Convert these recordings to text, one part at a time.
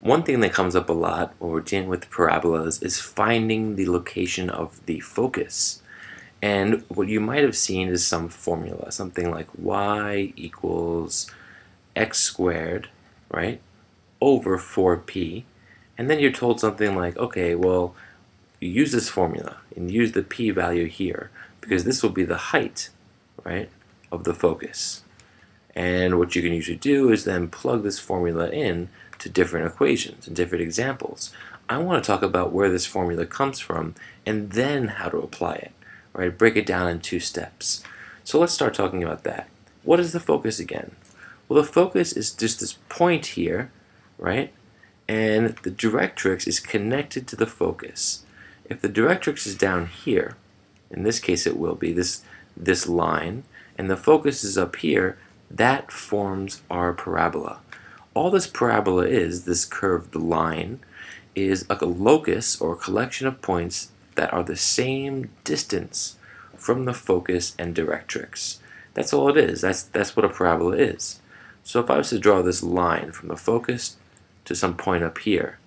One thing that comes up a lot when we're dealing with parabolas is finding the location of the focus. And what you might have seen is some formula, something like y equals x squared, right, over 4p. And then you're told something like, okay, well, you use this formula and use the p value here because this will be the height, right, of the focus. And what you can usually do is then plug this formula in to different equations and different examples. I want to talk about where this formula comes from and then how to apply it, right? Break it down in 2 steps. So let's start talking about that. What is the focus again? Well, the focus is just this point here, right? And the directrix is connected to the focus. If the directrix is down here, in this case it will be this line, and the focus is up here, that forms our parabola. All this parabola is, this curved line, is like a locus or a collection of points that are the same distance from the focus and directrix. That's all it is. That's what a parabola is. So if I was to draw this line from the focus to some point up here,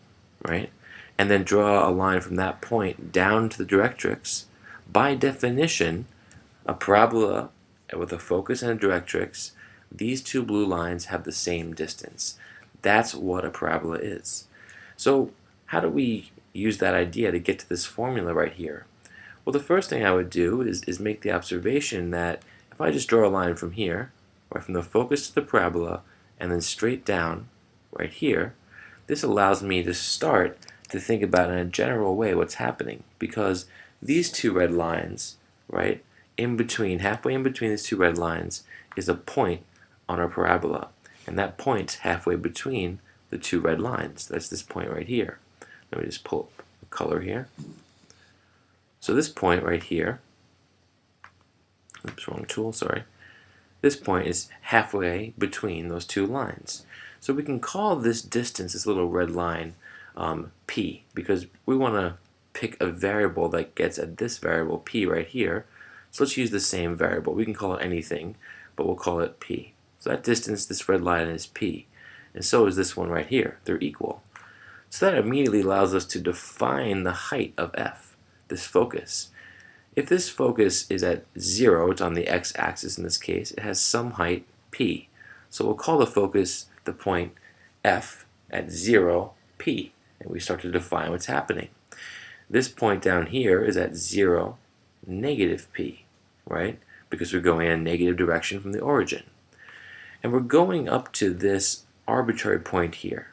right, and then draw a line from that point down to the directrix, by definition, a parabola with a focus and a directrix, these 2 blue lines have the same distance. That's what a parabola is. So how do we use that idea to get to this formula right here? Well, the first thing I would do is make the observation that if I just draw a line from here, right, from the focus to the parabola, and then straight down right here, this allows me to start to think about in a general way what's happening, because these 2 red lines, right, in between, halfway in between these 2 red lines is a point on our parabola, and that point's halfway between the 2 red lines. That's this point right here. Let me just pull up the color here. So this point right here, oops, wrong tool, sorry. This point is halfway between those 2 lines. So we can call this distance, this little red line, p, because we want to pick a variable that gets at this variable p right here. So let's use the same variable. We can call it anything, but we'll call it p. So that distance, this red line, is p. And so is this one right here. They're equal. So that immediately allows us to define the height of f, this focus. If this focus is at 0, it's on the x-axis in this case, it has some height p. So we'll call the focus the point f at 0, p. And we start to define what's happening. This point down here is at 0, negative p, right? Because we're going in a negative direction from the origin. And we're going up to this arbitrary point here.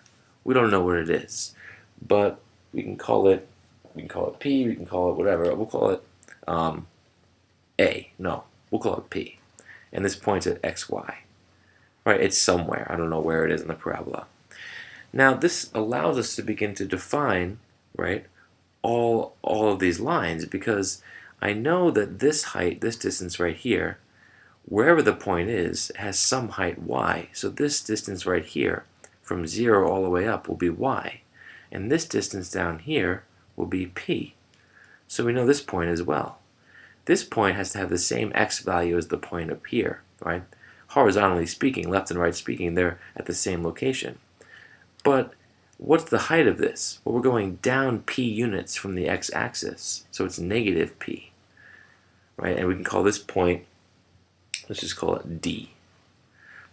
We don't know what it is, but we can call it P, we can call it whatever. We'll call it A. No, we'll call it P. And this point's at XY. Right? It's somewhere. I don't know where it is in the parabola. Now this allows us to begin to define, right, all of these lines, because I know that this height, this distance right here, wherever the point is, has some height y. So this distance right here, from 0 all the way up, will be y. And this distance down here will be p. So we know this point as well. This point has to have the same x value as the point up here, right? Horizontally speaking, left and right speaking, they're at the same location. But what's the height of this? Well, we're going down p units from the x-axis, so it's negative p, right? And we can call this point, let's just call it D.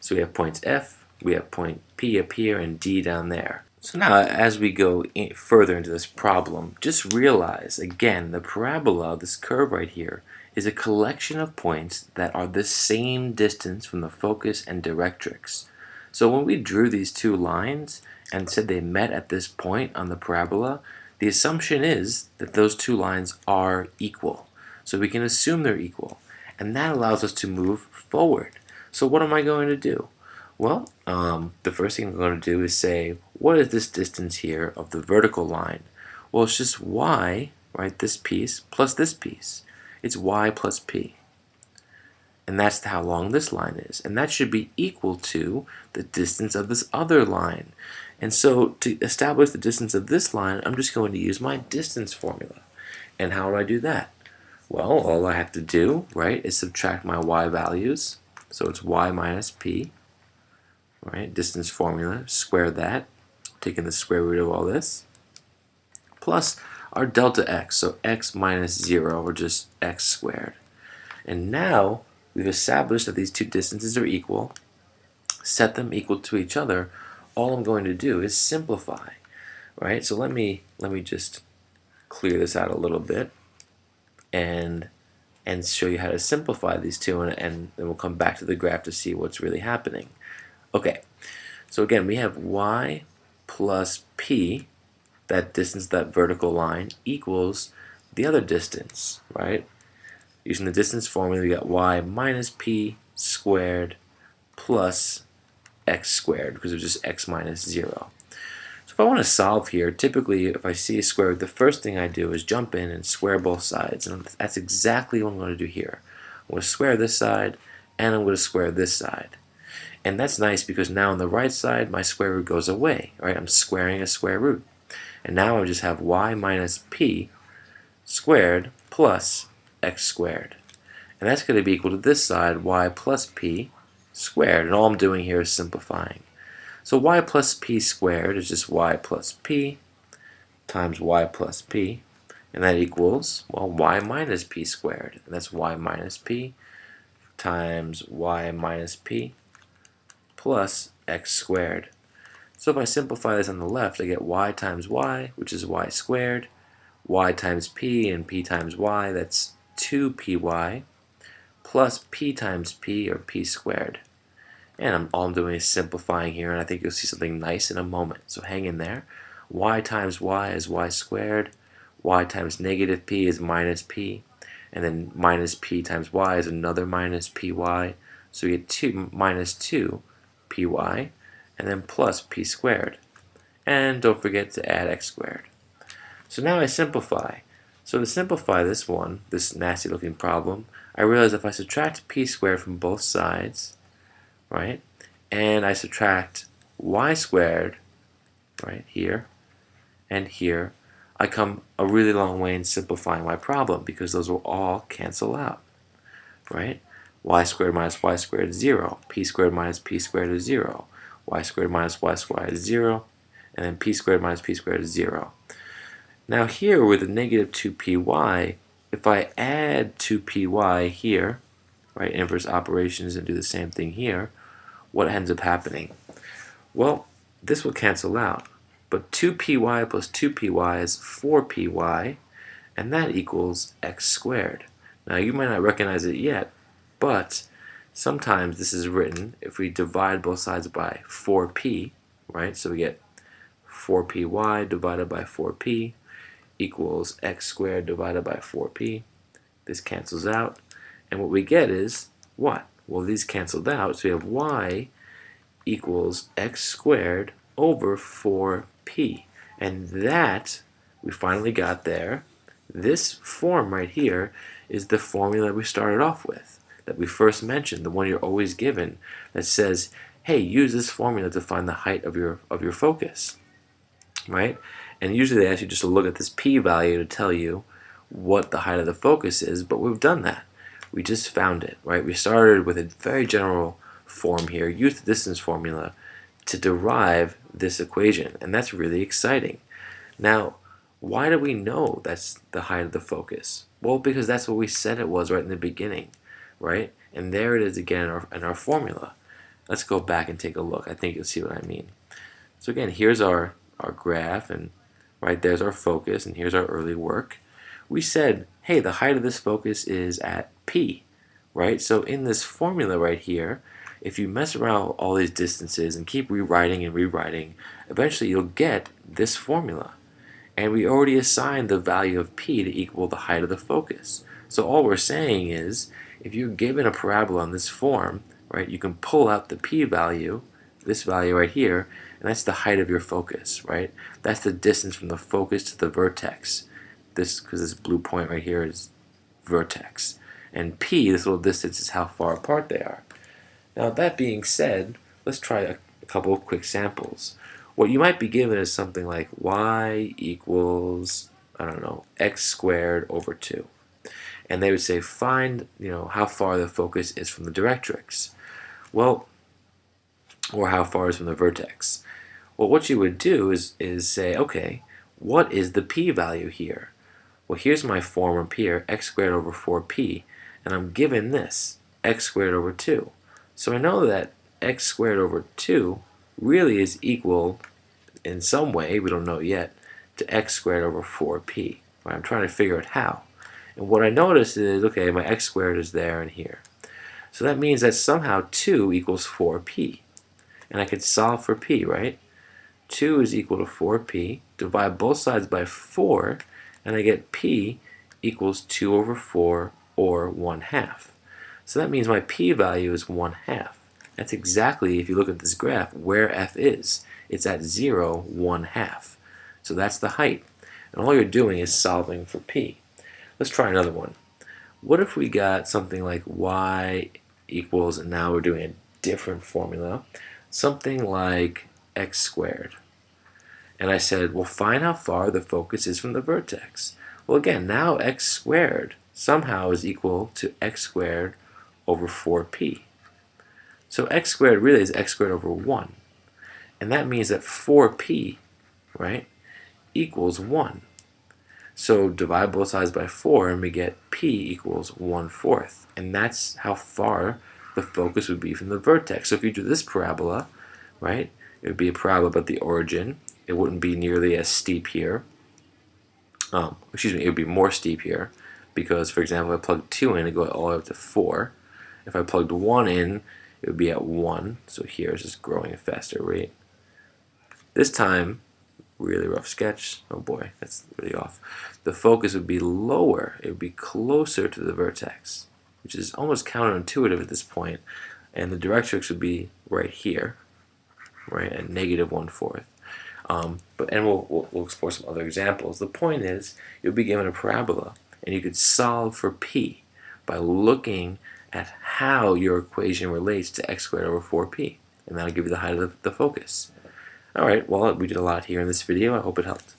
So we have points F, we have point P up here, and D down there. So now, as we go further into this problem, just realize, again, the parabola, this curve right here, is a collection of points that are the same distance from the focus and directrix. So when we drew these 2 lines and said they met at this point on the parabola, the assumption is that those 2 lines are equal. So we can assume they're equal. And that allows us to move forward. So what am I going to do? Well, the first thing I'm going to do is say, what is this distance here of the vertical line? Well, it's just y, right, this piece, plus this piece. It's y plus p. And that's how long this line is. And that should be equal to the distance of this other line. And so to establish the distance of this line, I'm just going to use my distance formula. And how do I do that? Well, all I have to do, right, is subtract my y values. So it's y minus p, right, distance formula, square that, taking the square root of all this, plus our delta x, so x minus 0, or just x squared. And now we've established that these two distances are equal, set them equal to each other. All I'm going to do is simplify, right? So let me just clear this out a little bit and show you how to simplify these two, and then we'll come back to the graph to see what's really happening. Okay, so again, we have y plus p, that distance, that vertical line, equals the other distance, right? Using the distance formula, we got y minus p squared plus x squared, because it was just x minus 0. So if I want to solve here, typically if I see a square root, the first thing I do is jump in and square both sides, and that's exactly what I'm going to do here. I'm going to square this side, and I'm going to square this side. And that's nice because now on the right side, my square root goes away, right? I'm squaring a square root. And now I just have y minus p squared plus x squared. And that's going to be equal to this side, y plus p squared. And all I'm doing here is simplifying. So y plus p squared is just y plus p times y plus p. And that equals, well, y minus p squared. And that's y minus p times y minus p plus x squared. So if I simplify this on the left, I get y times y, which is y squared, y times p, and p times y, that's 2py, plus p times p, or p squared. And all I'm doing is simplifying here, and I think you'll see something nice in a moment. So hang in there. Y times y is y squared, y times negative p is minus p, and then minus p times y is another minus py. So we get minus 2py, and then plus p squared. And don't forget to add x squared. So now I simplify. So to simplify this one, this nasty looking problem, I realize if I subtract p squared from both sides, right, and I subtract y squared, right, here and here, I come a really long way in simplifying my problem because those will all cancel out, right? Y squared minus y squared is 0. P squared minus p squared is 0. Y squared minus y squared is 0. And then p squared minus p squared is 0. Now here with the negative 2py, if I add 2py here, right, inverse operations, and do the same thing here, what ends up happening? Well, this will cancel out. But 2py plus 2py is 4py, and that equals x squared. Now you might not recognize it yet, but sometimes this is written if we divide both sides by 4p, right? So we get 4py divided by 4p equals x squared divided by 4p. This cancels out, and what we get is what? Well, these canceled out, so we have y equals x squared over 4p. And that, we finally got there. This form right here is the formula we started off with, that we first mentioned, the one you're always given, that says, hey, use this formula to find the height of your focus, right? And usually they ask you just to look at this p-value to tell you what the height of the focus is, but we've done that. We just found it, right? We started with a very general form here, used the distance formula to derive this equation, and that's really exciting. Now, why do we know that's the height of the focus? Well, because that's what we said it was right in the beginning, right? And there it is again in our formula. Let's go back and take a look. I think you'll see what I mean. So again, here's our graph, and right there's our focus, and here's our early work. We said, hey, the height of this focus is at p, right? So in this formula right here, if you mess around with all these distances and keep rewriting and rewriting, eventually you'll get this formula. And we already assigned the value of p to equal the height of the focus. So all we're saying is, if you're given a parabola in this form, right, you can pull out the p-value, this value right here, and that's the height of your focus, right? That's the distance from the focus to the vertex. Because this blue point right here is vertex. And p, this little distance, is how far apart they are. Now that being said, let's try a couple of quick samples. What you might be given is something like y equals, I don't know, x squared over 2. And they would say, find, how far the focus is from the directrix. Well, or how far is from the vertex. Well, what you would do is say, okay, what is the p-value here? Well, here's my form up here, x squared over 4p, and I'm given this, x squared over 2. So I know that x squared over 2 really is equal, in some way, we don't know yet, to x squared over 4p. Right? I'm trying to figure out how. And what I notice is, okay, my x squared is there and here. So that means that somehow 2 equals 4p. And I could solve for p, right? 2 is equal to 4p. Divide both sides by 4, and I get p equals 2 over 4, or 1/2. So that means my p-value is 1/2. That's exactly, if you look at this graph, where f is. It's at 0, 1/2. So that's the height. And all you're doing is solving for p. Let's try another one. What if we got something like y equals, and now we're doing a different formula, something like x squared. And I said, well, find how far the focus is from the vertex. Well, again, now x squared somehow is equal to x squared over 4p. So x squared really is x squared over 1. And that means that 4p, right, equals 1. So divide both sides by 4 and we get p equals 1/4. And that's how far the focus would be from the vertex. So if you do this parabola, right, it would be a parabola about the origin. It wouldn't be nearly as steep here. It would be more steep here because, for example, if I plugged 2 in, it would go all the way up to 4. If I plugged 1 in, it would be at 1. So here it's just growing at a faster rate. This time, really rough sketch. Oh boy, that's really off. The focus would be lower. It would be closer to the vertex, which is almost counterintuitive at this point. And the directrix would be right here, right, at negative 1/4. We'll explore some other examples. The point is, you'll be given a parabola, and you could solve for p by looking at how your equation relates to x squared over 4p, and that'll give you the height of the focus. Alright, well, we did a lot here in this video. I hope it helped.